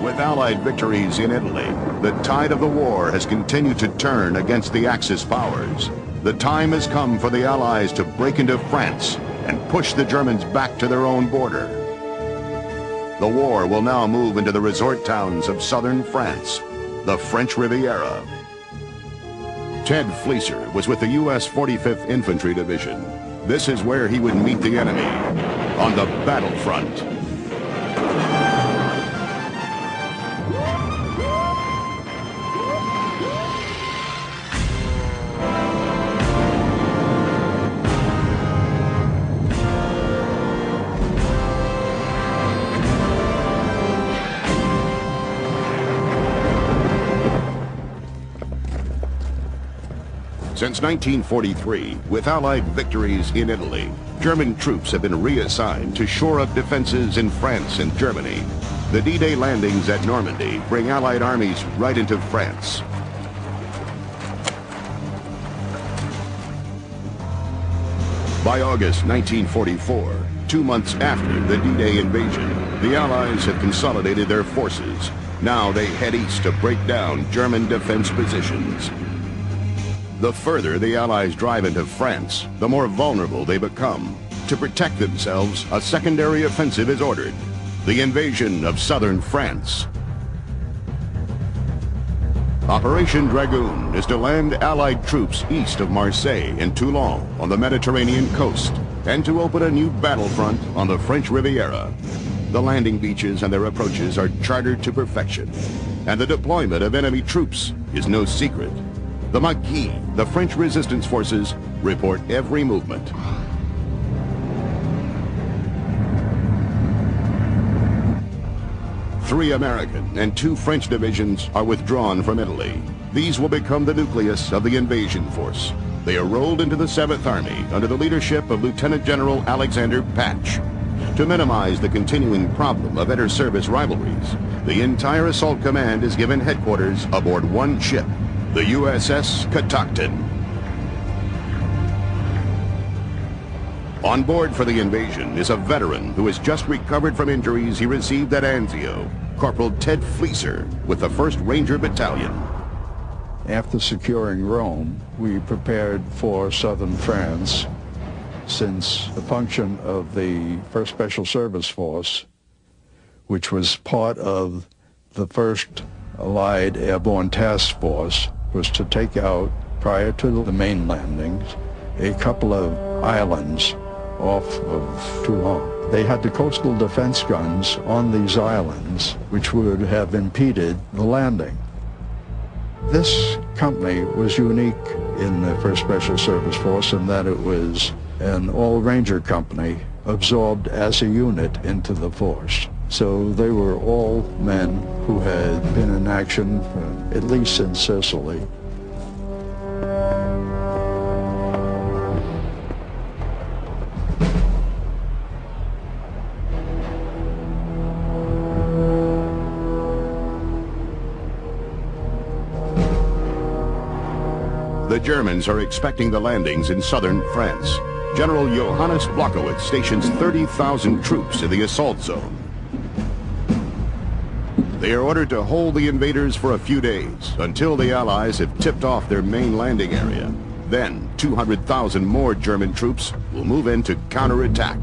With Allied victories in Italy, the tide of the war has continued to turn against the Axis powers. The time has come for the Allies to break into France and push the Germans back to their own border. The war will now move into the resort towns of southern France, the French Riviera. Ted Fleeser was with the U.S. 45th Infantry Division. This is where he would meet the enemy, on the battlefront. Since 1943, with Allied victories in Italy, German troops have been reassigned to shore up defenses in France and Germany. The D-Day landings at Normandy bring Allied armies right into France. By August 1944, 2 months after the D-Day invasion, the Allies have consolidated their forces. Now they head east to break down German defense positions. The further the Allies drive into France, the more vulnerable they become. To protect themselves, a secondary offensive is ordered, the invasion of southern France. Operation Dragoon is to land Allied troops east of Marseille and Toulon on the Mediterranean coast, and to open a new battlefront on the French Riviera. The landing beaches and their approaches are chartered to perfection, and the deployment of enemy troops is no secret. The Maquis, the French resistance forces, report every movement. Three American and 2 French divisions are withdrawn from Italy. These will become the nucleus of the invasion force. They are rolled into the 7th Army under the leadership of Lieutenant General Alexander Patch. To minimize the continuing problem of inter-service rivalries, the entire assault command is given headquarters aboard one ship, the USS Catoctin. On board for the invasion is a veteran who has just recovered from injuries he received at Anzio, Corporal Ted Fleeser with the 1st Ranger Battalion. After securing Rome, we prepared for southern France, since the function of the 1st Special Service Force, which was part of the 1st Allied Airborne Task Force, was to take out, prior to the main landings, a couple of islands off of Toulon. They had the coastal defense guns on these islands, which would have impeded the landing. This company was unique in the 1st Special Service Force in that it was an all-Ranger company absorbed as a unit into the force. So they were all men who had been in action, at least in Sicily. The Germans are expecting the landings in southern France. General Johannes Blockowitz stations 30,000 troops in the assault zone. They are ordered to hold the invaders for a few days until the Allies have tipped off their main landing area. Then 200,000 more German troops will move in to counterattack.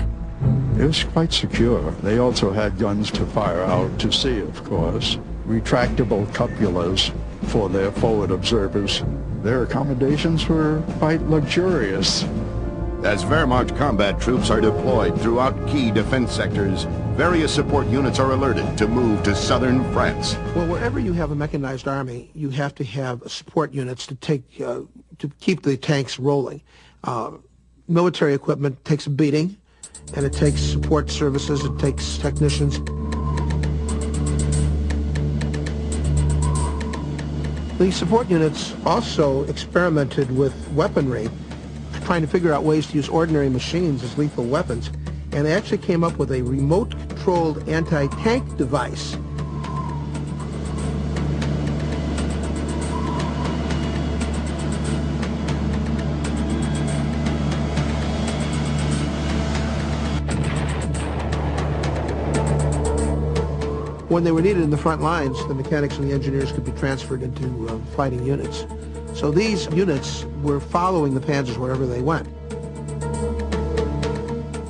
It was quite secure. They also had guns to fire out to sea, of course. Retractable cupolas for their forward observers. Their accommodations were quite luxurious. As Wehrmacht combat troops are deployed throughout key defense sectors, various support units are alerted to move to southern France. Well, wherever you have a mechanized army, you have to have support units to keep the tanks rolling. Military equipment takes a beating, and it takes support services, it takes technicians. The support units also experimented with weaponry, trying to figure out ways to use ordinary machines as lethal weapons, and they actually came up with a remote-controlled anti-tank device. when they were needed in the front lines, the mechanics and the engineers could be transferred into fighting units. So these units were following the Panzers wherever they went.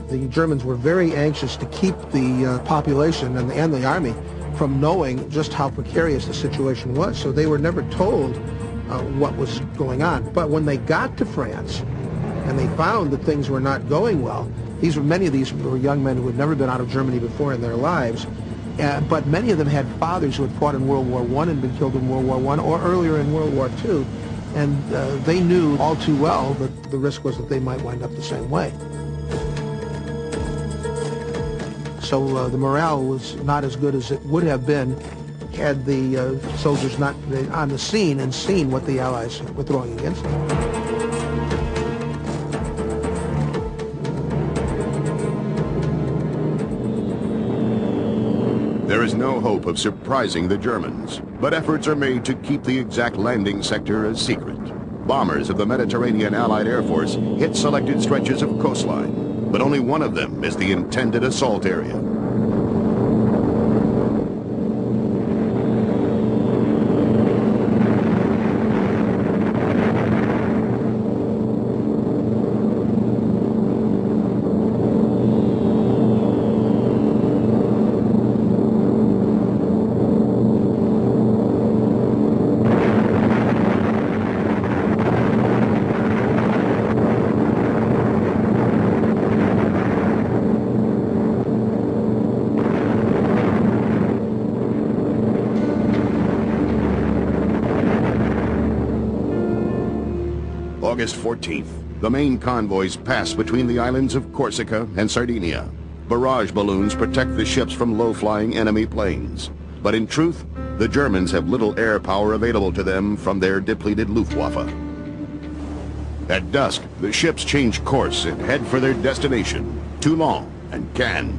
The Germans were very anxious to keep the population and the army from knowing just how precarious the situation was, so they were never told what was going on. But when they got to France and they found that things were not going well, many of these were young men who had never been out of Germany before in their lives, but many of them had fathers who had fought in World War I and been killed in World War I or earlier in World War II, and they knew all too well that the risk was that they might wind up the same way. So the morale was not as good as it would have been had the soldiers not been on the scene and seen what the Allies were throwing against them. There is no hope of surprising the Germans, but efforts are made to keep the exact landing sector a secret. Bombers of the Mediterranean Allied Air Force hit selected stretches of coastline, but only one of them is the intended assault area. August 14th, the main convoys pass between the islands of Corsica and Sardinia. Barrage balloons protect the ships from low-flying enemy planes. But in truth, the Germans have little air power available to them from their depleted Luftwaffe. At dusk, the ships change course and head for their destination, Toulon and Cannes.